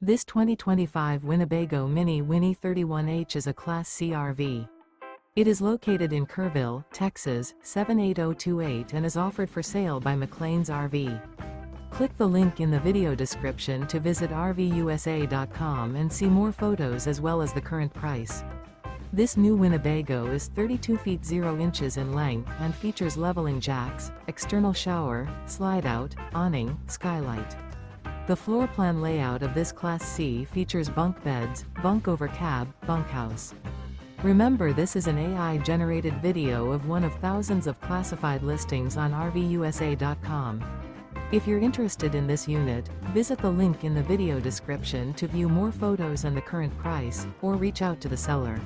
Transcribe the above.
This 2025 Winnebago Minnie Winnie 31H is a Class C RV. It is located in Kerrville, Texas, 78028 and is offered for sale by McClains RV. Click the link in the video description to visit RVUSA.com and see more photos as well as the current price. This new Winnebago is 32 feet 0 inches in length and features leveling jacks, external shower, slide-out, awning, skylight. The floor plan layout of this Class C features bunk beds, Bunk Over Cab, Bunkhouse. Remember, this is an AI-generated video of one of thousands of classified listings on RVUSA.com. If you're interested in this unit, visit the link in the video description to view more photos and the current price, or reach out to the seller.